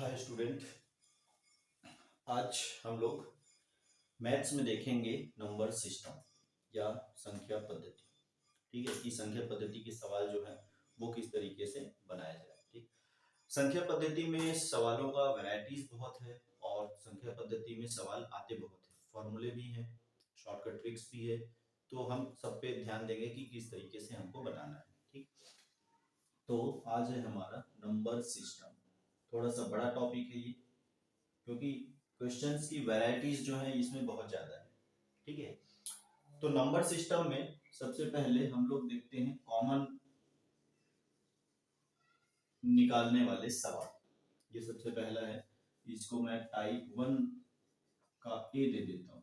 Hi student. आज हम लोग मैथ्स में देखेंगे नंबर सिस्टम या संख्या पद्धति। ठीक है कि संख्या पद्धति के सवाल जो है वो किस तरीके से बनाया जाए। ठीक, संख्या पद्धति में सवालों का वैरायटीज बहुत है और संख्या पद्धति में सवाल आते बहुत है, फॉर्मूले भी हैं, शॉर्टकट ट्रिक्स भी है। तो हम सब पे ध्यान देंगे कि किस तरीके से हमको बनाना है। ठीक, तो आज है हमारा नंबर सिस्टम। थोड़ा सा बड़ा टॉपिक है ये, क्योंकि क्वेश्चंस की वैरायटीज जो है इसमें बहुत ज्यादा है। ठीक है, तो नंबर सिस्टम में सबसे पहले हम लोग देखते हैं कॉमन निकालने वाले सवाल। ये सबसे पहला है, इसको मैं टाइप 1 का ए दे देता हूं।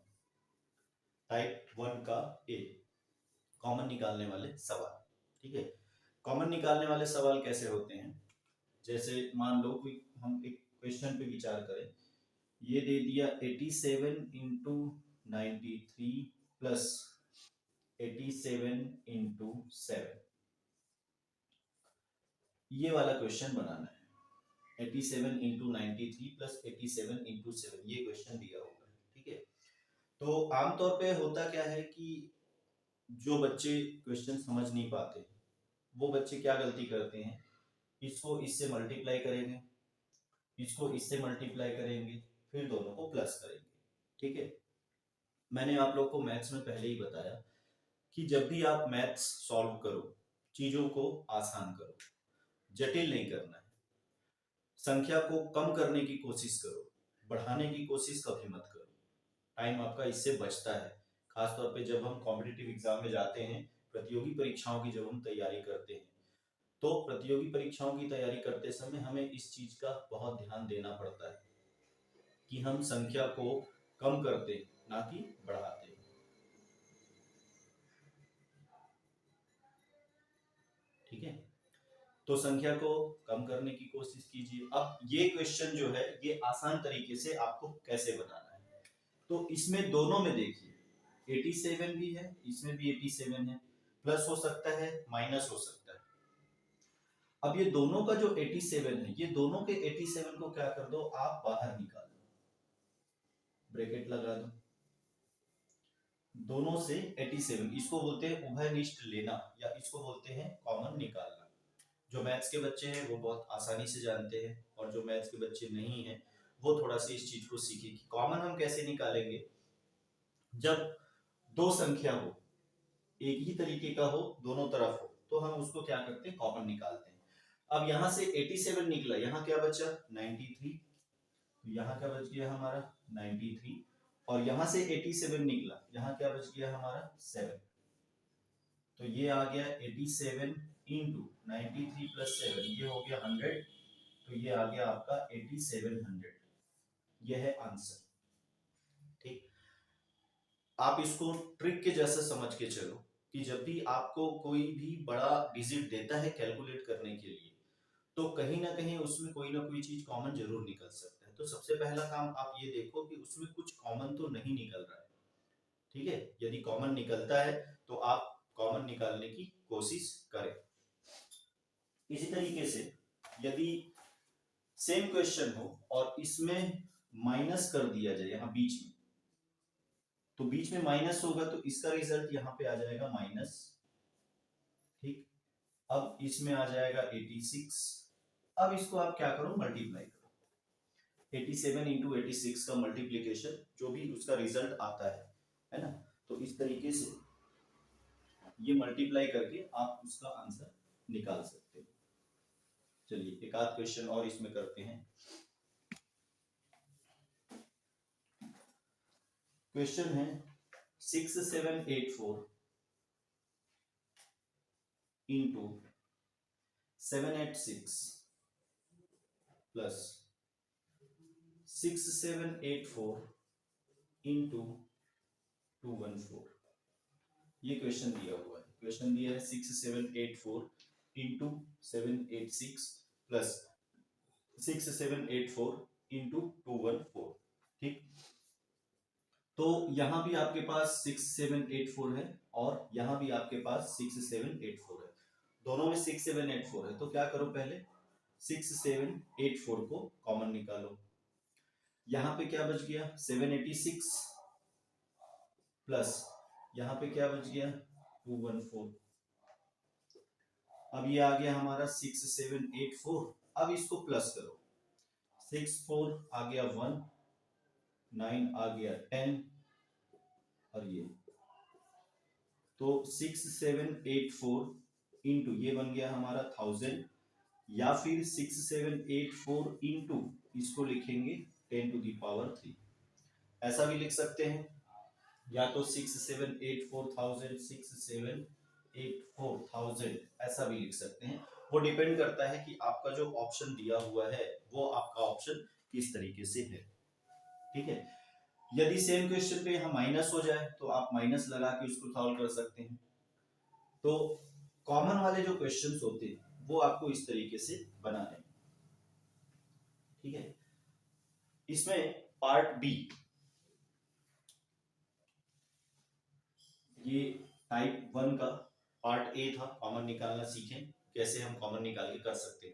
टाइप 1 का ए, कॉमन निकालने वाले सवाल। ठीक है, कॉमन निकालने वाले सवाल कैसे होते हैं? जैसे मान लो कोई हम एक क्वेश्चन पे विचार करें, ये दे दिया 87 इंटू 93 प्लस 87 इंटू 7। ये वाला क्वेश्चन बनाना है। 87 इंटू 93 प्लस 87 इंटू 7 ये क्वेश्चन दिया होगा। ठीक है, तो आमतौर पे होता क्या है कि जो बच्चे क्वेश्चन समझ नहीं पाते वो बच्चे क्या गलती करते हैं, इसको इससे मल्टीप्लाई करेंगे, इसको इससे मल्टीप्लाई करेंगे, फिर दोनों को प्लस करेंगे। ठीक है, मैंने आप लोग को मैथ्स में पहले ही बताया कि जब भी आप मैथ्स सॉल्व करो, चीजों को आसान करो, जटिल नहीं करना है। संख्या को कम करने की कोशिश करो, बढ़ाने की कोशिश कभी मत करो। टाइम आपका इससे बचता है। खासतौर पे जब हम कॉम्पिटिटिव एग्जाम में जाते हैं, प्रतियोगी परीक्षाओं की जब हम तैयारी करते हैं, तो प्रतियोगी परीक्षाओं की तैयारी करते समय हमें इस चीज का बहुत ध्यान देना पड़ता है कि हम संख्या को कम करते ना कि बढ़ाते। ठीक है, तो संख्या को कम करने की कोशिश कीजिए। अब ये क्वेश्चन जो है ये आसान तरीके से आपको कैसे बनाना है, तो इसमें दोनों में देखिए 87 भी है, इसमें भी 87 है, प्लस हो सकता है माइनस हो सकता है। अब ये दोनों का जो 87 है, ये दोनों के 87 को क्या कर दो, आप बाहर निकाल दो, ब्रैकेट लगा दो। दोनों से 87, इसको बोलते हैं उभयनिष्ठ लेना या इसको बोलते हैं कॉमन निकालना। जो मैथ्स के बच्चे हैं वो बहुत आसानी से जानते हैं, और जो मैथ्स के बच्चे नहीं हैं वो थोड़ा सा इस चीज को सीखे कि कॉमन हम कैसे निकालेंगे। जब दो संख्या हो, एक ही तरीके का हो, दोनों तरफ हो, तो हम उसको क्या करते हैं, कॉमन निकालते हैं। अब यहां से 87 निकला, यहाँ क्या बचा 93, तो यहाँ क्या बच गया हमारा 93, और यहां से 87 निकला, यहाँ क्या बच गया हमारा 7। तो ये आ गया 87 इंटू 93 प्लस 7, ये हो गया 100। तो ये आ गया आपका 8700। ये है आंसर। ठीक, आप इसको ट्रिक के जैसा समझ के चलो कि जब भी आपको कोई भी बड़ा डिजिट देता है कैलकुलेट करने के लिए, तो कहीं ना कहीं उसमें कोई ना कोई चीज कॉमन जरूर निकल सकता है। तो सबसे पहला काम आप ये देखो कि उसमें कुछ कॉमन तो नहीं निकल रहा है। ठीक है, यदि कॉमन निकलता है तो आप कॉमन निकालने की कोशिश करें। इसी तरीके से यदि सेम क्वेश्चन हो और इसमें माइनस कर दिया जाए यहाँ बीच में, तो बीच में माइनस होगा तो इसका रिजल्ट यहाँ पे आ जाएगा माइनस। ठीक, अब इसमें आ जाएगा 86। अब इसको आप क्या करो, मल्टीप्लाई करो। 87 इंटू 86 का मल्टीप्लीकेशन जो भी उसका रिजल्ट आता है ना, तो इस तरीके से ये मल्टीप्लाई करके आप उसका आंसर निकाल सकते हो। चलिए एक आध क्वेश्चन और इसमें करते हैं। क्वेश्चन है 6784 इंटू 786 प्लस 6784 इंटू 214। ये क्वेश्चन दिया हुआ है। क्वेश्चन दिया है 6784 इंटू 786 प्लस 6784 इंटू 214। ठीक, तो यहां भी आपके पास 6784 है और यहां भी आपके पास 6784 है, दोनों में 6784 है। तो क्या करो, पहले 6784 को कॉमन निकालो। यहां पे क्या बच गया 786 प्लस यहां पे क्या बच गया 214। अब ये आ गया हमारा 6784। अब इसको प्लस करो, 64 आ गया 1, 9 आ गया 10 और ये तो 6784 इंटू ये बन गया हमारा 1000 या फिर 6784 इंटू इसको लिखेंगे 10 टू द पावर 3। ऐसा भी लिख सकते हैं या तो 6784,000 6784,000 ऐसा भी लिख सकते हैं। वो डिपेंड करता है कि आपका जो ऑप्शन दिया हुआ है वो आपका ऑप्शन किस तरीके से है। ठीक है, यदि सेम क्वेश्चन पे यहाँ माइनस हो जाए तो आप माइनस लगा के उसको सॉल्व कर सकते हैं। तो कॉमन वाले जो क्वेश्चंस होते हैं वो आपको इस तरीके से बनाने हैं। ठीक है, इसमें पार्ट बी, ये टाइप 1 का पार्ट ए था, कॉमन निकालना सीखें कैसे हम कॉमन निकाल के कर सकते हैं।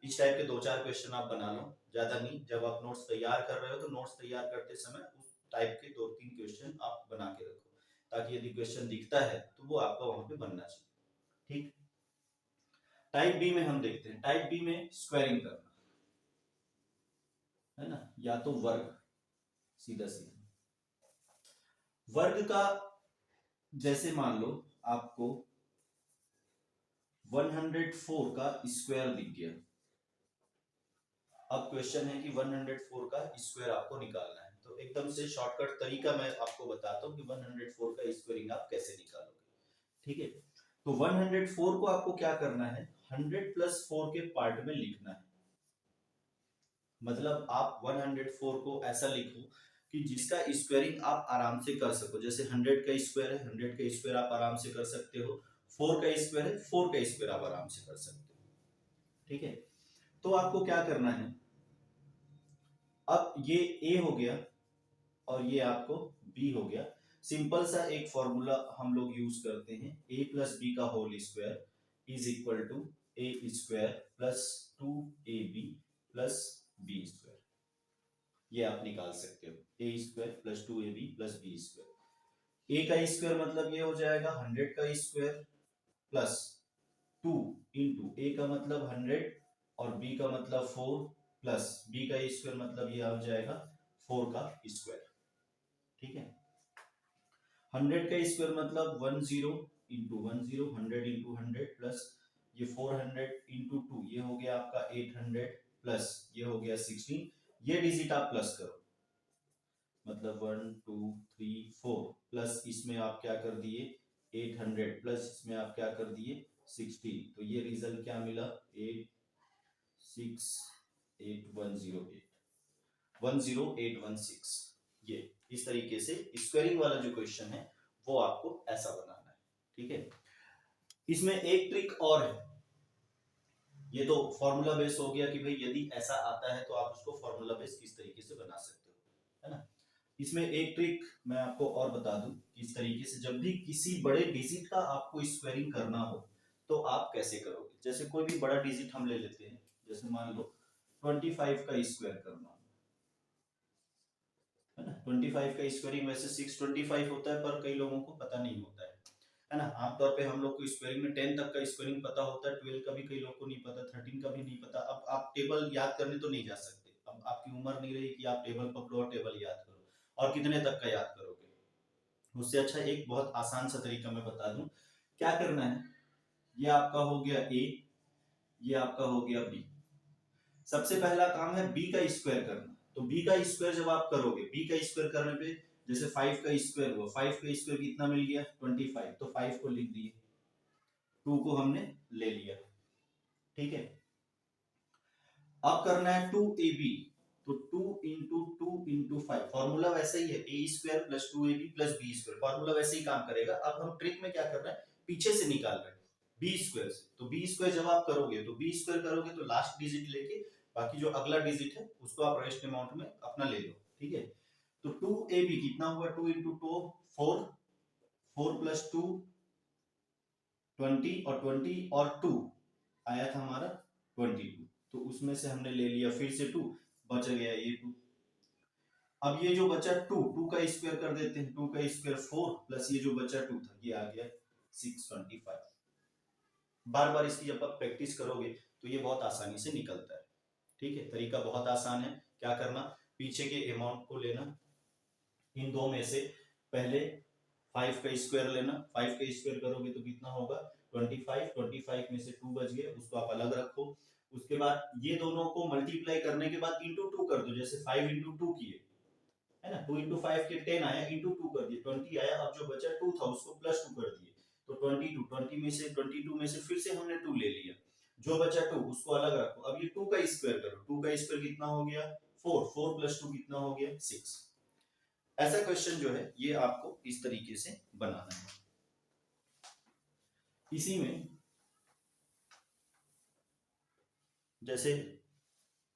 इस टाइप के 2-4 क्वेश्चन आप बना लो, ज्यादा नहीं। जब आप नोट्स तैयार कर रहे हो तो नोट्स तैयार करते समय उस टाइप के 2-3 क्वेश्चन आप बना के रखो, ताकि यदि क्वेश्चन दिखता है तो वो आपका वहां पे बनना चाहिए। ठीक, टाइप बी में हम देखते हैं। टाइप बी में स्क्वायरिंग करना है ना, या तो वर्ग, सीधा सीधा वर्ग का। जैसे मान लो आपको 104 का स्क्वायर दिख गया। अब क्वेश्चन है कि 104 का स्क्वायर आपको निकालना है। तो एकदम से शॉर्टकट तरीका मैं आपको बताता हूं कि 104 का स्क्वायरिंग आप कैसे निकालोगे। ठीक है, तो 104 को आपको क्या करना है 100 प्लस 4 के पार्ट में लिखना है। मतलब आप 104 को ऐसा लिखो कि जिसका स्क्वायरिंग आप आराम से कर सको। जैसे 100 का स्क्वायर है, 100 का स्क्वायर आप आराम से कर सकते हो। 4 का स्क्वायर है, 4 का स्क्वायर आप आराम से कर सकते हो। ठीक है, तो आपको क्या करना है, अब ये a हो गया और ये आपको b हो गया। सिंपल सा एक फॉर्मूला हम लोग यूज करते हैं, a प्लस बी का whole square is equal to a square plus 2ab plus b square. ये आप निकाल सकते हो, a square plus 2ab plus b square. a का स्क्वायर मतलब ये हो जाएगा 100 का स्क्वायर प्लस 2 इंटू a का मतलब 100 और b का मतलब 4 प्लस b का स्क्वायर मतलब ये आ जाएगा 4 का स्क्वायर। ठीक है, 100 का स्क्वायर मतलब 10 इंटू 10, 100 इंटू 100 प्लस ये 400 इंटू 2, ये हो गया आपका 800 प्लस ये हो गया 16। ये डिजिट आप प्लस करो, मतलब 1 2 3 4 प्लस इसमें आप क्या कर दिए 800 प्लस इसमें आप क्या कर दिए 16। तो ये रिजल्ट क्या मिला 10816। ये इस तरीके से स्क्वायरिंग वाला जो क्वेश्चन है वो आपको ऐसा बनाना है। ठीक है, इसमें एक ट्रिक और है। ये तो फॉर्मूला बेस हो गया कि भाई यदि ऐसा आता है तो आप उसको फॉर्मूला बेस किस तरीके से बना सकते हो, है ना। इसमें एक ट्रिक मैं आपको और बता दूं कि इस तरीके से जब भी किसी बड़े डिजिट का आपको स्क्वायरिंग करना हो तो आप कैसे करोगे। जैसे कोई भी बड़ा डिजिट हम ले लेते हैं, जैसे मान लो 25 का स्क्वायर करना है ना। 25 का स्क्वायरिंग वैसे 625 होता है, पर कई लोगों को पता नहीं होता है ना। आमतौर पे हम लोग को स्क्वायरिंग में 10 तक का स्क्वायरिंग पता होता है, 12 का भी कई लोगों को नहीं पता, 13 का भी नहीं पता। अब आप टेबल याद करने तो नहीं जा सकते, अब आपकी उम्र नहीं रही कि आप टेबल पकड़ो और टेबल याद करो, और कितने तक का याद करोगे। उससे अच्छा एक बहुत आसान सा तरीका मैं बता दूं। क्या करना है, ये आपका हो गया a, ये आपका हो गया b। सबसे पहला काम है b का स्क्वायर करना। तो b का स्क्वायर जब आप करोगे, b का स्क्वायर करने पे जैसे 5 का स्क्वायर हुआ, 5 का स्क्वायर कितना मिल गया 25, तो 5 को लिख दिए, 2 को हमने ले लिया। ठीक है, अब करना है 2ab, तो 2 इंटू 2 इंटू 5, फॉर्मूला वैसा ही है a square plus 2ab plus b square, formula वैसे ही काम करेगा। अब हम ट्रिक में क्या कर रहे हैं, पीछे से निकाल रहे हैं b स्क्वायर से। तो b स्क्वायर जब आप करोगे तो b स्क्वायर करोगे तो लास्ट डिजिट लेके बाकी जो अगला डिजिट है उसको आप रेस्ट अमाउंट में अपना ले लो। ठीक है, तो 2ab कितना हुआ 2 इंटू 2 4, 4 प्लस 2 20 और 20 और 2 आया था हमारा 22। तो उसमें से हमने ले लिया फिर से 2, बच गया ये 2। अब ये जो बचा 2 का स्क्वायर कर देते हैं, 2 का स्क्वायर 4 प्लस ये जो बचा 2 था ये आ गया 625। बार बार इसकी जब आप प्रैक्टिस करोगे तो ये बहुत आसानी से निकलता है। ठीक है, तरीका बहुत आसान है। क्या करना, पीछे के अमाउंट को लेना, इन दो में से पहले 5 का स्क्वायर लेना, 5 का स्क्वायर करोगे तो कितना होगा 25, 25 में से 2 बच गए, उसको आप अलग रखो। उसके बाद ये दोनों को मल्टीप्लाई करने के बाद इंटू 2 कर दो, जैसे 5 इंटू 2 किए है ना, 2 इंटू 5 के 10 आया, इंटू 2 कर दिए 20 आया। अब जो बचा 2 था उसको प्लस 2 कर दिए तो 22 में से 22 में से फिर से हमने 2 ले लिया, जो बचा 2 उसको अलग रखो। अब ये 2 का स्क्वायर करो, 2 का स्क्वायर कितना हो गया 4, 4 प्लस 2 कितना हो गया 6। ऐसा क्वेश्चन जो है ये आपको इस तरीके से बनाना है। इसी में जैसे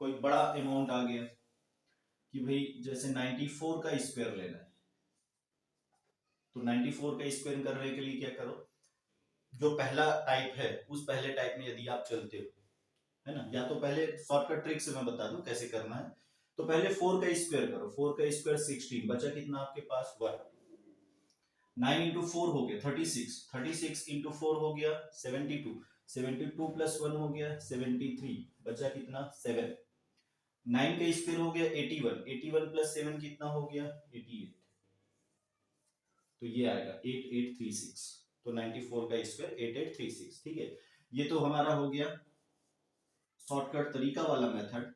कोई बड़ा अमाउंट आ गया कि भाई जैसे 94 का स्क्वायर लेना है, तो 94 का स्क्वायर करने के लिए क्या करो, जो पहला टाइप है उस पहले टाइप में यदि आप चलते हो है ना, या तो पहले शॉर्टकट ट्रिक से मैं बता दूं कैसे करना है। तो पहले 4 का स्क्वायर करो, 4 का स्क्वायर 16, बचा कितना आपके पास 1। 9 इंटू 4 हो गया 36, 36 इंटू 4 हो गया 72, 72 प्लस 1 हो गया 73, बचा कितना 7। 9 का स्क्वायर हो गया 81, 81 प्लस 7 कितना हो गया 88, तो ये आएगा 8836। तो 94 का स्क्वायर 8836। ठीक है, ये तो हमारा हो गया शॉर्टकट तरीका वाला मेथड।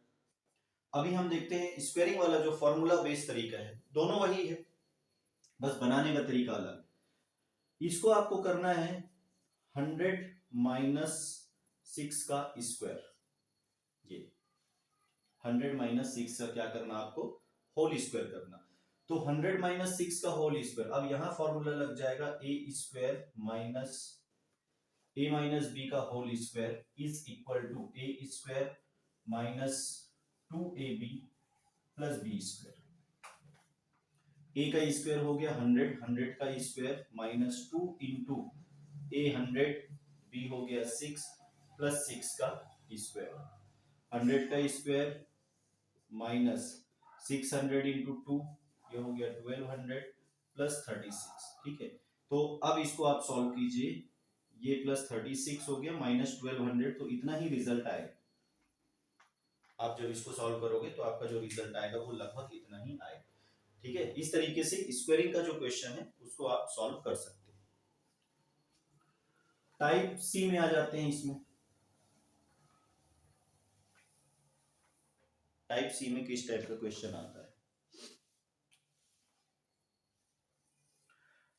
अभी हम देखते हैं स्क्वायरिंग वाला जो फॉर्मूला बेस्ड तरीका है, दोनों वही है बस बनाने का तरीका अलग। इसको आपको करना है 100 माइनस 6 का स्क्वायर, ये 100 माइनस 6 का क्या करना आपको होल स्क्वायर करना। तो 100 माइनस 6 का होल स्क्वायर, अब यहां फॉर्मूला लग जाएगा a square minus a minus b का whole square is equal to a square minus 2ab plus b square. a का स्क्वायर हो गया 100, 100 का square minus 2 into a 100, b हो गया 6 प्लस 6 का स्क्वायर, 100 का स्क्वायर माइनस 600 इंटू 2, ये हो गया 1200 प्लस 36। ठीक है, तो अब इसको आप सॉल्व कीजिए, ये प्लस 36 हो गया माइनस 1200, तो इतना ही रिजल्ट आएगा। आप जब इसको सॉल्व करोगे तो आपका जो रिजल्ट आएगा वो लगभग इतना ही आएगा। ठीक है, इस तरीके से स्क्वायरिंग का जो क्वेश्चन है उसको आप सॉल्व कर सकते हैं। टाइप सी में आ जाते हैं। इसमें टाइप सी में किस टाइप का क्वेश्चन आता है?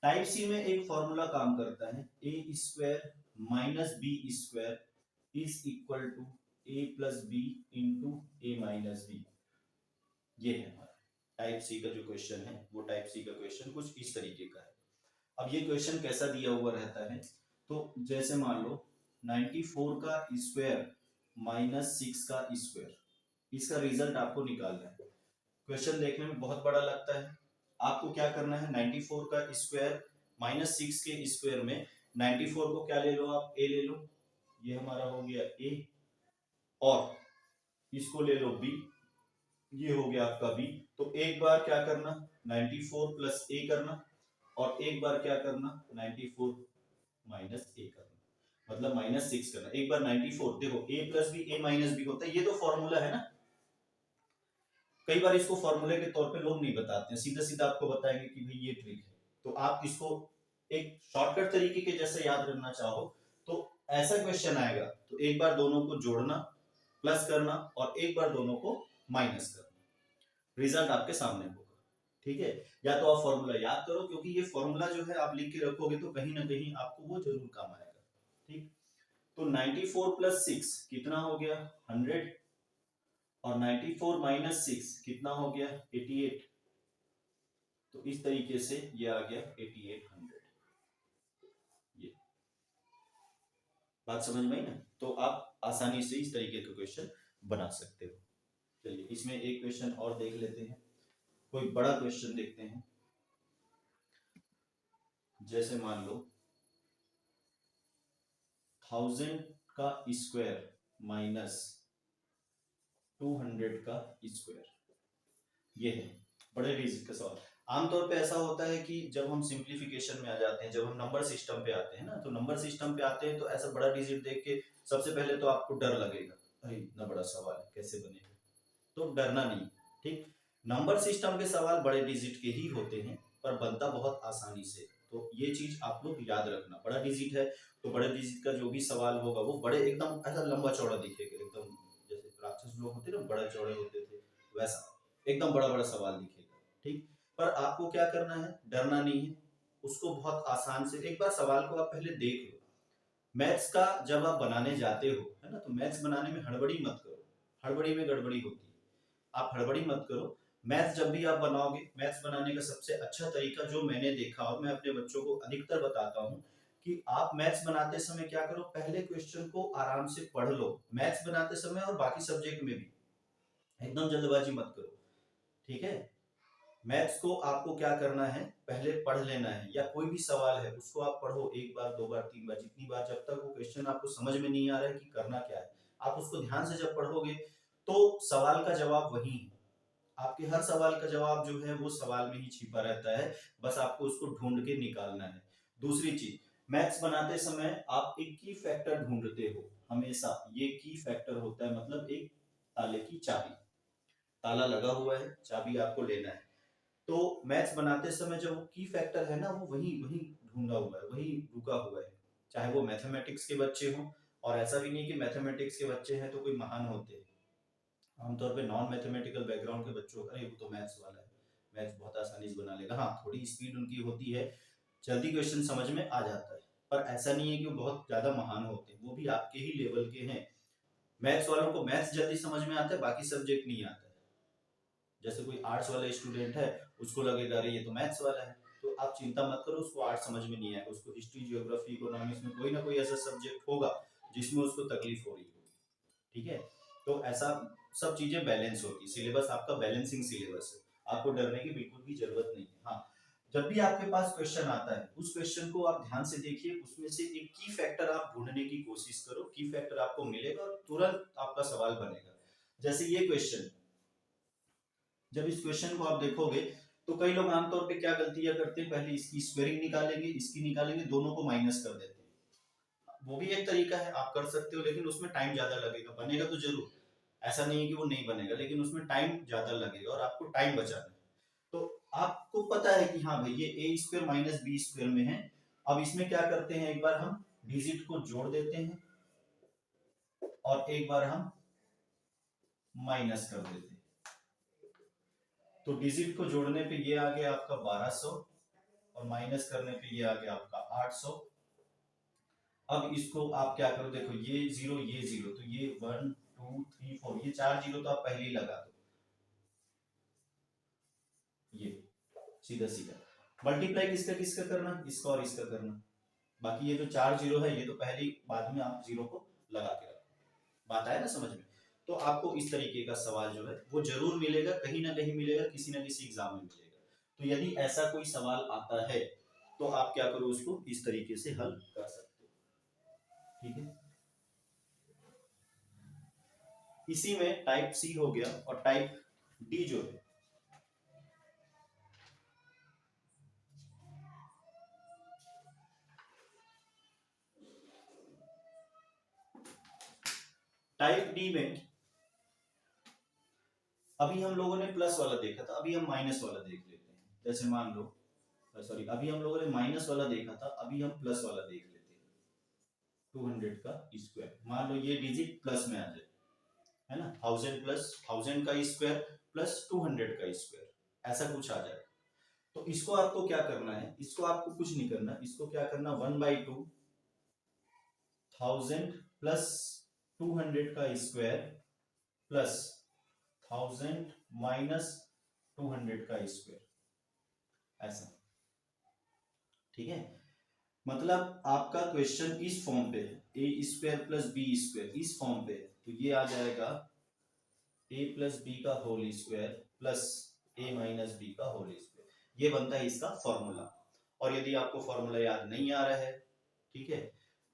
टाइप सी में एक फॉर्मूला काम करता है, a square minus b square is equal to a plus b into a minus b. ये है हमारा टाइप सी का जो क्वेश्चन है, वो टाइप सी का क्वेश्चन कुछ इस तरीके का है। अब ये क्वेश्चन कैसा दिया हुआ रहता है, तो जैसे मान लो 94 का स्क्वायर माइनस 6 का स्क्वायर, इसका रिजल्ट आपको निकालना है। क्वेश्चन देखने में बहुत बड़ा लगता है, आपको क्या करना है 94 का स्क्वायर माइनस 6 के स्क्वायर में 94 को क्या ले लो आप a ले लो, ये हमारा हो गया a, और इसको ले लो b, ये हो गया आपका b। तो एक बार क्या करना 94 प्लस a करना, और एक बार क्या करना 94 माइनस a करना, मतलब माइनस 6 करना। एक बार 94, देखो a plus b a minus b होता है, ये तो फॉर्मूला है ना। कई बार इसको फॉर्मूले के तौर पे लोग नहीं बताते हैं, सीधा सीधा आपको बताएंगे कि भाई ये ट्रिक है। तो आप इसको एक शॉर्टकट तरीके के जैसे याद रखना चाहो तो ऐसा क्वेश्चन आएगा, तो एक बार दोनों को जोड़ना, प्लस करना, और एक बार दोनों को माइनस करना, रिजल्ट आपके सामने होगा। ठीक है, या तो आप फॉर्मूला याद करो, क्योंकि ये फॉर्मूला जो है आप लिख के रखोगे तो कहीं ना कहीं आपको वो जरूर काम आएगा। ठीक, तो 94 प्लस 6 कितना हो गया 100, और 94 माइनस 6 कितना हो गया 88। तो इस तरीके से ये आ गया 8800। ये बात समझ में आई ना? तो आप आसानी से इस तरीके का क्वेश्चन बना सकते हो। चलिए इसमें एक क्वेश्चन और देख लेते हैं, कोई बड़ा क्वेश्चन देखते हैं। जैसे मान लो 1000 का स्क्वायर माइनस 200 का स्क्वायर। ये है बड़े डिजिट का सवाल। आमतौर पे ऐसा होता है कि जब हम सिंप्लीफिकेशन में आ जाते हैं, जब हम नंबर सिस्टम पे आते हैं ना, तो नंबर सिस्टम पे आते हैं तो ऐसा बड़ा डिजिट देख के सबसे पहले तो आपको डर लगेगा, अरे इतना बड़ा सवाल है कैसे बनेगा, तो डरना नहीं। ठीक, नंबर सिस्टम के सवाल बड़े डिजिट के ही होते हैं पर बनता बहुत आसानी से, तो ये चीज आप लोग याद रखना। बड़ा डिजिट है तो बड़े डिजिट का जो भी सवाल होगा वो बड़े एकदम ऐसा लंबा चौड़ा दिखेगा, एकदम जैसे राक्षस लोग होते ना बड़ा चौड़े होते थे वैसा एकदम बड़ा बड़ा सवाल दिखेगा। ठीक, पर आपको क्या करना है, डरना नहीं है, उसको बहुत आसान से एक बार सवाल को आप पहले देख लो। मैथ्स का जब आप बनाने जाते हो है ना, तो मैथ्स बनाने में हड़बड़ी मत करो, हड़बड़ी में गड़बड़ी होती है, आप हड़बड़ी मत करो। मैथ्स जब भी आप बनाओगे, मैथ्स बनाने का सबसे अच्छा तरीका जो मैंने देखा और मैं अपने बच्चों को अधिकतर बताता हूँ कि आप मैथ्स बनाते समय क्या करो, पहले क्वेश्चन को आराम से पढ़ लो, मैथ्स बनाते समय और बाकी सब्जेक्ट में भी एकदम जल्दबाजी मत करो। ठीक है, मैथ्स को आपको क्या करना है, पहले पढ़ लेना है, या कोई भी सवाल है उसको आप पढ़ो एक बार दो बार तीन बार जितनी बार, जब तक वो क्वेश्चन आपको समझ में नहीं आ रहा है कि करना क्या है। आप उसको ध्यान से जब पढ़ोगे तो सवाल का जवाब वही है, आपके हर सवाल का जवाब जो है वो सवाल में ही छिपा रहता है, बस आपको उसको ढूंढ के निकालना है। दूसरी चीज, मैथ्स बनाते समय आप एक की फैक्टर ढूंढते हो हमेशा, ये की फैक्टर होता है मतलब एक ताले की चाबी, ताला लगा हुआ है चाबी आपको लेना है, तो मैथ्स बनाते समय जो की फैक्टर है ना वो वही वही ढूंढा हुआ है, वही रुका हुआ है, चाहे वो मैथमेटिक्स के बच्चे हों, और ऐसा भी नहीं कि मैथमेटिक्स के बच्चे हैं तो कोई महान होते हैं, आमतौर पे नॉन मैथमेटिकल बैकग्राउंड के बच्चों का, अरे वो तो मैथ्स वाला है, मैथ्स बहुत आसानी से बना लेगा, हाँ थोड़ी स्पीड उनकी होती है, जल्दी क्वेश्चन समझ में आ जाता है, पर ऐसा नहीं है कि वो बहुत ज्यादा महान होते हैं, वो भी आपके ही लेवल के हैं। मैथ्स वालों को मैथ्स जल्दी समझ में आता है, बाकी सब्जेक्ट नहीं आता है। जैसे कोई आर्ट्स वाला स्टूडेंट है, उसको लगेगा अरे ये तो मैथ्स वाला है, तो आप चिंता मत करो, उसको आर्ट्स समझ में नहीं आएगा, उसको हिस्ट्री ज्योग्राफी इकोनॉमिक्स में कोई ना कोई ऐसा सब्जेक्ट होगा जिसमें उसको तकलीफ हो रही होगी। ठीक है, तो ऐसा सब चीजें बैलेंस होगी, सिलेबस आपका बैलेंसिंग सिलेबस है, आपको डरने की बिल्कुल भी जरूरत नहीं है। हाँ, जब भी आपके पास क्वेश्चन आता है उस क्वेश्चन को आप ध्यान से देखिए, उसमें से एक की फैक्टर आप ढूंढने की कोशिश करो, की फैक्टर आपको मिलेगा और तुरंत आपका सवाल बनेगा। जैसे ये क्वेश्चन, जब इस क्वेश्चन को आप देखोगे तो कई लोग आमतौर पे क्या गलतियां करते हैं, पहले इसकी स्क्वायरिंग निकालेंगे, इसकी निकालेंगे, दोनों को माइनस कर देते हैं। वो भी एक तरीका है, आप कर सकते हो, लेकिन उसमें टाइम ज्यादा लगेगा, बनेगा तो जरूर, ऐसा नहीं है कि वो नहीं बनेगा, लेकिन उसमें टाइम ज्यादा लगेगा और आपको टाइम बचाना है। तो आपको पता है कि हाँ भाई ये ए स्क्वायर माइनस बी स्क्वायर में है, अब इसमें क्या करते हैं, एक बार हम डिजिट को जोड़ देते हैं और एक बार हम माइनस कर देते हैं, तो डिजिट को जोड़ने पे ये आ गया आपका 1200 और माइनस करने पे ये आ गया आपका 800। अब इसको आप क्या करो, देखो ये जीरो, तो ये 1 2 3 4, ये 4 जीरो तो आप पहले ही लगा दो, ये सीधा सीधा मल्टीप्लाई किसका किसका करना, इसका और इसका करना, बाकी ये जो 4 जीरो है ये तो पहले ही, बाद में आप जीरो को लगा के रखो। बात आया ना समझ में? तो आपको इस तरीके का सवाल जो है वो जरूर मिलेगा, कहीं ना कहीं मिलेगा, किसी ना किसी एग्जाम में मिलेगा। तो यदि ऐसा कोई सवाल आता है तो आप क्या करो, उसको इस तरीके से हल कर सकते हो। ठीक है, इसी में टाइप सी हो गया, और टाइप डी जो है, टाइप डी में अभी हम लोगों ने प्लस वाला देखा था, अभी हम माइनस वाला देख लेते हैं। जैसे मान लो, सॉरी, अभी हम लोगों ने माइनस वाला देखा था, अभी हम प्लस वाला देख लेते हैं। 200 का स्क्वायर, मान लो ये डिजिट प्लस में आ जाए, है ना, 1000 प्लस 1000 का स्क्वायर प्लस 200 का स्क्वायर, ऐसा कुछ आ जाए, तो इसको आपको क्या करना है, इसको आपको कुछ नहीं करना, इसको क्या करना, 1/2 1000 प्लस 200 का स्क्वायर प्लस 1000 माइनस 200 का स्क्वायर, ऐसा। ठीक है, मतलब आपका क्वेश्चन इस फॉर्म पे है, a square plus b square इस फॉर्म पे है, तो ये आ जाएगा ए प्लस बी का होल स्क्वायर प्लस ए माइनस बी का होल स्क्वायर, ये बनता है इसका फॉर्मूला। और यदि आपको फॉर्मूला याद नहीं आ रहा है, ठीक है,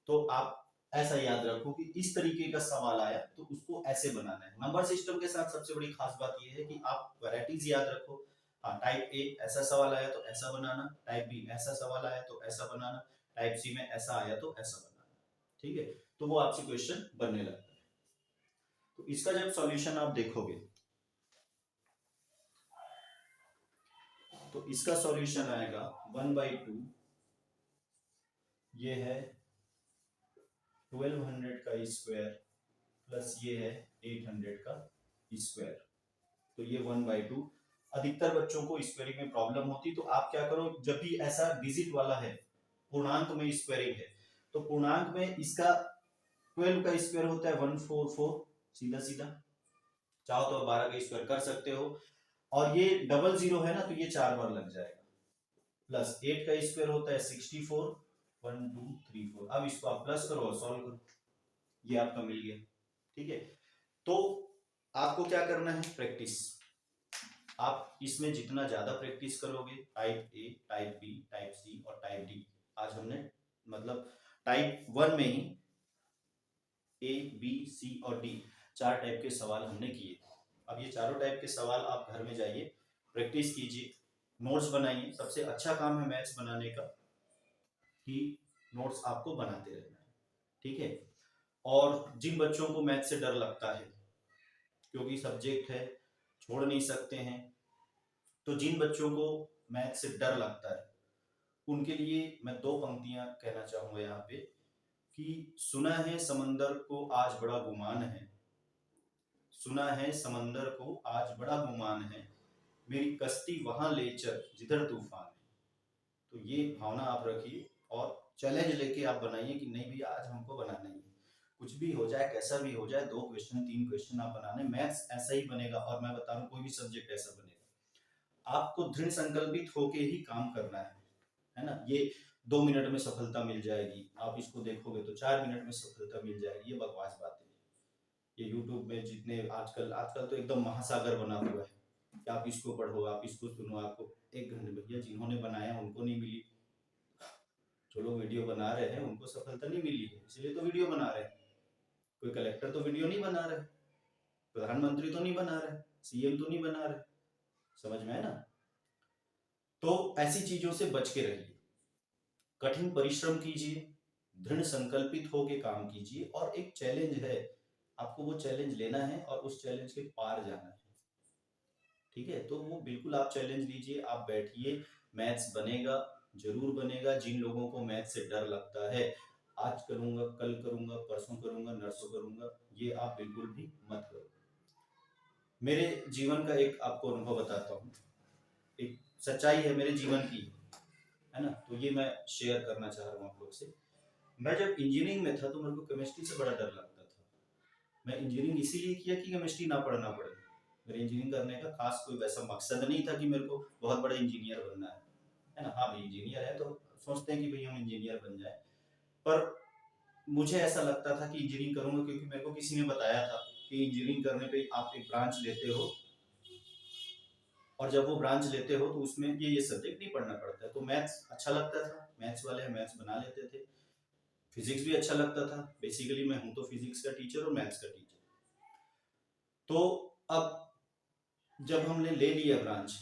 तो आप ऐसा याद रखो कि इस तरीके का सवाल आया तो उसको ऐसे बनाना है। नंबर सिस्टम के साथ सबसे बड़ी खास बात यह है कि आप वैरायटीज याद रखो। हाँ, टाइप ए ऐसा सवाल आया तो ऐसा बनाना, टाइप बी ऐसा सवाल आया तो ऐसा बनाना, टाइप सी में ऐसा आया तो ऐसा बनाना। ठीक है, तो वो आपसे क्वेश्चन बनने लगता है। तो इसका जब सॉल्यूशन आप देखोगे तो इसका सॉल्यूशन आएगा 1/2, ये है 1200 का स्क्वायर प्लस ये है 800 का स्क्वायर, तो ये 1/2। अधिकतर बच्चों को स्क्वायरिंग में प्रॉब्लम होती, तो आप क्या करो, जब भी ऐसा डिजिट वाला है, पूर्णांक में स्क्वायरिंग है, तो पूर्णांक में इसका 12 का स्क्वायर होता है 144, सीधा सीधा। चाहो तो 12 का स्क्वायर कर सकते हो, और ये डबल जीरो है ना, तो ये 4 बार लग जाएगा। प्लस 8 का स्क्वायर होता है 64, 1 2 3 4। अब इसको आप प्लस करो और सॉल्व करो, ये आपका मिल गया। ठीक है, तो आपको क्या करना है, प्रैक्टिस। आप इसमें जितना ज्यादा प्रैक्टिस करोगे, type A, type B, type C और टाइप डी, आज हमने मतलब टाइप 1 में ही ए, बी, सी और डी 4 टाइप के सवाल हमने किए। अब ये चारों टाइप के सवाल आप घर में जाइए, प्रैक्टिस कीजिए, नोट्स बनाइए। सबसे अच्छा काम है मैथ्स बनाने का कि नोट्स आपको बनाते रहना है। ठीक है, और जिन बच्चों को मैथ्स से डर लगता है, क्योंकि सब्जेक्ट है, छोड़ नहीं सकते हैं, तो जिन बच्चों को मैथ्स से डर लगता है उनके लिए मैं 2 पंक्तियां कहना चाहूंगा यहाँ पे कि सुना है समंदर को आज बड़ा गुमान है, सुना है समंदर को आज बड़ा गुमान है, मेरी कश्ती वहां ले चल जिधर तूफान है। तो ये भावना आप रखिए और चैलेंज लेके आप बनाइए कि नहीं भैया आज हमको बनाना ही है, कुछ भी हो जाए, कैसा भी हो जाए, 2 क्वेश्चन 3 क्वेश्चन आप बनाने। मैथ्स ऐसा ही बनेगा, और मैं बता रहा हूँ कोई भी सब्जेक्ट ऐसा बनेगा। आपको दृढ़ संकल्पित होके ही काम करना है ना। ये 2 मिनट में सफलता मिल जाएगी, आप इसको देखोगे तो 4 मिनट में सफलता मिल जाएगी, ये बकवास बात है। ये यूट्यूब में जितने आजकल आजकल तो एकदम महासागर बना हुआ है कि आप इसको पढ़ो, आप इसको सुनो, आपको 1 घंटे में। भैया जिन्होंने बनाया उनको नहीं मिली, जो लोग वीडियो बना रहे हैं उनको सफलता नहीं मिली है, इसलिए तो वीडियो बना रहे हैं। कोई कलेक्टर तो वीडियो नहीं बना रहे, प्रधानमंत्री तो नहीं बना रहे, सीएम तो नहीं बना रहे, समझ में है ना। तो ऐसी चीजों से बच के रहिए, कठिन परिश्रम कीजिए, दृढ़ संकल्पित होकर काम कीजिए, और एक चैलेंज है, आपको वो चैलेंज लेना है और उस चैलेंज के पार जाना है। ठीक है, तो वो बिल्कुल आप चैलेंज लीजिए, आप बैठिए, मैथ्स बनेगा, जरूर बनेगा। जिन लोगों को मैथ्स से डर लगता है, आज करूंगा, कल करूंगा, परसों करूंगा, नरसों करूंगा, ये आप बिल्कुल भी मत करो। मेरे जीवन का एक आपको अनुभव बताता हूँ, एक सच्चाई है मेरे जीवन की, है ना, तो ये मैं शेयर करना चाह रहा हूँ आप लोग से। मैं जब इंजीनियरिंग में था तो मेरे को केमिस्ट्री से बड़ा डर लगता था। मैं इंजीनियरिंग इसीलिए किया कि केमिस्ट्री ना पढ़ना पड़े। मेरे इंजीनियरिंग करने का खास कोई वैसा मकसद नहीं था कि मेरे को बहुत बड़ा इंजीनियर बनना है ना। हाँ भाई इंजीनियर है तो सोचते हैं कि भाई हम इंजीनियर बन जाए, पर मुझे ऐसा लगता था कि इंजीनियरिंग करूंगा क्योंकि मेरे को किसी ने बताया था कि इंजीनियरिंग करने पे आप एक ब्रांच लेते हो, और जब वो ब्रांच लेते हो तो उसमें ये सब्जेक्ट नहीं पढ़ना पड़ता है। तो मैथ्स अच्छा लगता था, मैथ्स वाले हम मैथ्स बना लेते थे। फिजिक्स भी अच्छा लगता था, बेसिकली मैं हूं तो फिजिक्स का टीचर और मैथ्स का टीचर। तो अब जब हमने ले लिया ब्रांच,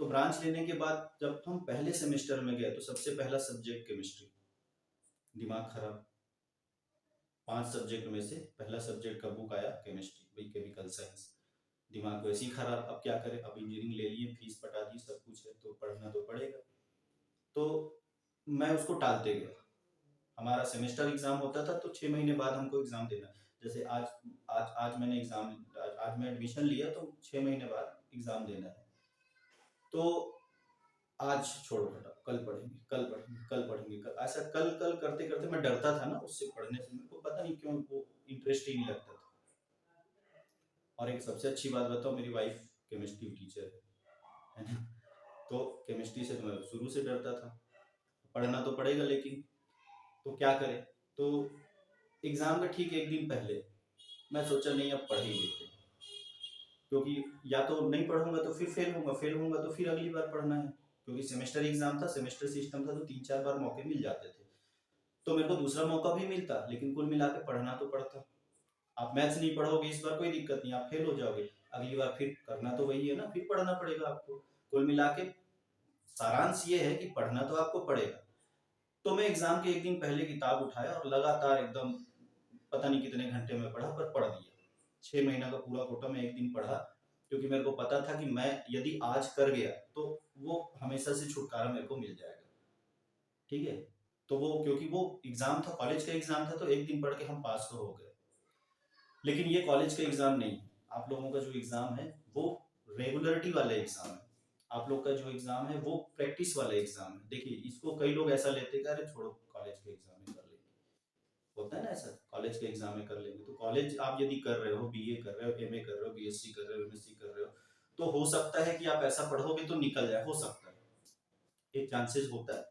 तो ब्रांच लेने के बाद जब हम पहले सेमेस्टर में गए तो सबसे पहला सब्जेक्ट केमिस्ट्री, दिमाग खराब। 5 सब्जेक्ट में से पहला सब्जेक्ट का बुक आया केमिस्ट्री, भाई केमिकल साइंस, दिमाग वैसे ही खराब। अब क्या करें, अब इंजीनियरिंग ले लिए, फीस पटा दी, सब कुछ है तो पढ़ना तो पड़ेगा। तो मैं उसको टालते गया। हमारा सेमेस्टर एग्जाम होता था तो 6 महीने बाद हमको एग्जाम देना, जैसे आज आज आज मैंने एग्जाम, आज मैं एडमिशन लिया तो 6 महीने बाद एग्जाम देना है। तो आज छोड़ो हटा, कल पढ़ेंगे, कल पढ़ेंगे, कल पढ़ेंगे, कल, ऐसा कल कल करते करते मैं डरता था ना उससे पढ़ने से, मेरे को पता नहीं क्यों वो इंटरेस्ट ही नहीं लगता था। और एक सबसे अच्छी बात बताओ, मेरी वाइफ केमिस्ट्री टीचर है ना, तो केमिस्ट्री से तो मैं शुरू से डरता था, पढ़ना तो पड़ेगा लेकिन, तो क्या करें। तो एग्जाम का ठीक 1 दिन पहले मैं सोचा नहीं अब पढ़ ही लेते, क्योंकि या तो नहीं पढ़ूंगा तो फिर फेल होऊंगा, फेल होऊंगा तो फिर अगली बार पढ़ना है, क्योंकि सेमेस्टर एग्जाम था, सेमेस्टर सिस्टम था, तो 3-4 बार मौके मिल जाते थे। तो मेरे को दूसरा मौका भी मिलता, लेकिन कुल मिला के पढ़ना तो पड़ता। आप मैथ्स नहीं पढ़ोगे इस बार कोई दिक्कत नहीं, आप फेल हो जाओगे, अगली बार फिर करना तो वही है ना, फिर पढ़ना पड़ेगा आपको। कुल मिला के सारांश ये है कि पढ़ना तो आपको पड़ेगा। तो मैं एग्जाम के एक दिन पहले किताब उठाया और लगातार एकदम पता नहीं कितने घंटे में पढ़ा, पर पढ़ दिया। 6 महीना का पूरा कोटा मैं एक दिन पढ़ा, क्योंकि मेरे को पता था कि मैं यदि आज कर गया तो वो हमेशा से छुटकारा मेरे को मिल जाएगा। ठीक है, तो वो क्योंकि वो एग्जाम था, कॉलेज का एग्जाम था, तो एक दिन पढ़ के हम पास तो हो गए। लेकिन ये कॉलेज का एग्जाम नहीं, आप लोगों का जो एग्जाम है वो रेगुलरिटी वाला एग्जाम है। आप लोग का जो एग्जाम है वो प्रैक्टिस वाला एग्जाम है। देखिए, इसको कई लोग ऐसा लेते हैं, अरे छोड़ो कॉलेज के एग्जाम में कर लेंगे, होता है ना ऐसा, कॉलेज के एग्जाम में कर लेंगे। तो कॉलेज आप यदि कर रहे हो, बीए कर रहे हो, एमए कर रहे हो, बीएससी कर रहे हो, एमएससी कर रहे हो, तो हो सकता है कि आप ऐसा पढ़ोगे तो निकल जाए, हो सकता है, एक चांसेस होता है।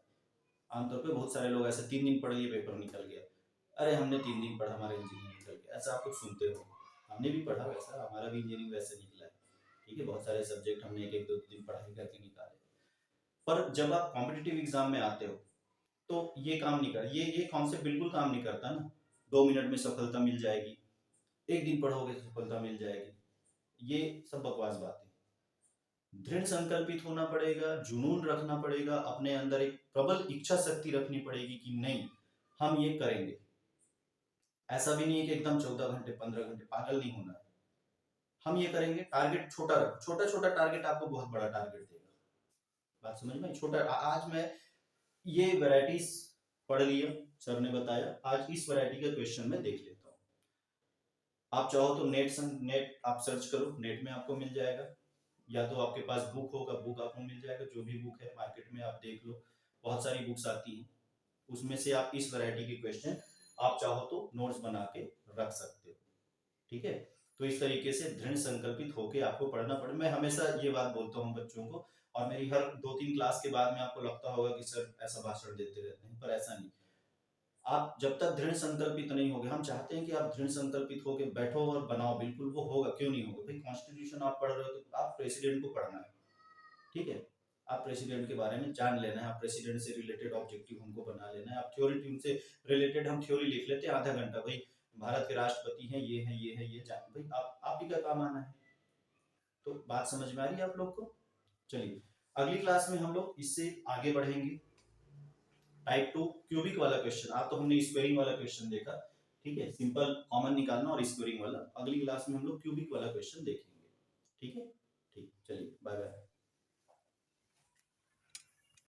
आमतौर पे बहुत सारे लोग ऐसे 3 दिन पढ़ लिए पेपर निकल गया, अरे हमने 3 दिन पढ़ा हमारा इंजीनियरिंग निकल गया, ऐसा आप कुछ सुनते हो। हमने भी पढ़ा वैसा, हमारा भी इंजीनियरिंग वैसे निकला है। ठीक है, बहुत सारे सब्जेक्ट हमने एक एक दो दिन पढ़ाई करके निकाले। पर जब आप कॉम्पिटिटिव एग्जाम में आते हो तो ये काम नहीं कर, ये कॉन्सेप्ट बिल्कुल काम नहीं करता ना। 2 मिनट में सफलता मिल जाएगी, एक दिन पढ़ोगे तो सफलता मिल जाएगी, ये सब बकवास बात है। दृढ़ संकल्पित होना पड़ेगा, जुनून रखना पड़ेगा, अपने अंदर एक प्रबल इच्छा शक्ति रखनी पड़ेगी कि नहीं हम ये करेंगे। ऐसा भी नहीं है कि एकदम 14 घंटे 15 घंटे, पागल नहीं होना है। हम ये करेंगे, टारगेट छोटा रखो, छोटा छोटा टारगेट आपको बहुत बड़ा टारगेट देगा। बात समझ में? छोटा, आज मैं ये वैरायटीज पढ़ लिया, सर ने बताया, आज इस वैरायटी का क्वेश्चन मैं देख लेता हूँ। आप चाहो तो नेट आप सर्च करो, नेट में आपको मिल जाएगा, या तो आपके पास बुक होगा, बुक आपको मिल जाएगा, जो भी बुक है मार्केट में आप देख लो, बहुत सारी बुक्स आती हैं, उसमें से आप इस वैरायटी के क्वेश्चन आप चाहो तो नोट्स बना के रख सकते हो। ठीक है, तो इस तरीके से दृढ़ संकल्पित होके आपको पढ़ना पड़े। मैं हमेशा ये बात बोलता हूँ बच्चों को, और मेरी हर 2-3 क्लास के बाद में आपको लगता होगा कि सर ऐसा भाषण देते रहते हैं, पर ऐसा नहीं। आप जब तक दृढ़ संकल्पित नहीं होगे, हम चाहते हैं कि आप दृढ़ संकल्पित होके बैठो और बनाओ, बिल्कुल वो होगा, क्यों नहीं होगा भाई। कॉन्स्टिट्यूशन आप पढ़ रहे हो तो आप प्रेसिडेंट को पढ़ना है, ठीक है, आप प्रेसिडेंट के बारे में जान लेना है, आप प्रेसिडेंट से रिलेटेड ऑब्जेक्टिव हमको बना लेना है। आप थ्योरी से रिलेटेड, हम थ्योरी लिख लेते हैं आधा घंटा, भाई भारत के राष्ट्रपति हैं, ये है, ये है, ये जान, भाई आप ही का काम आना है। तो बात समझ में आ रही है आप लोग को? चलिए, अगली क्लास में हम लोग इससे आगे बढ़ेंगे। टाइप 2 क्यूबिक वाला क्वेश्चन, आप तो हमने स्क्वायरिंग वाला क्वेश्चन देखा, ठीक है, सिंपल कॉमन निकालना और स्क्वायरिंग वाला। अगली क्लास में हम लोग क्यूबिक वाला क्वेश्चन देखेंगे। ठीक है, ठीक, चलिए बाय बाय।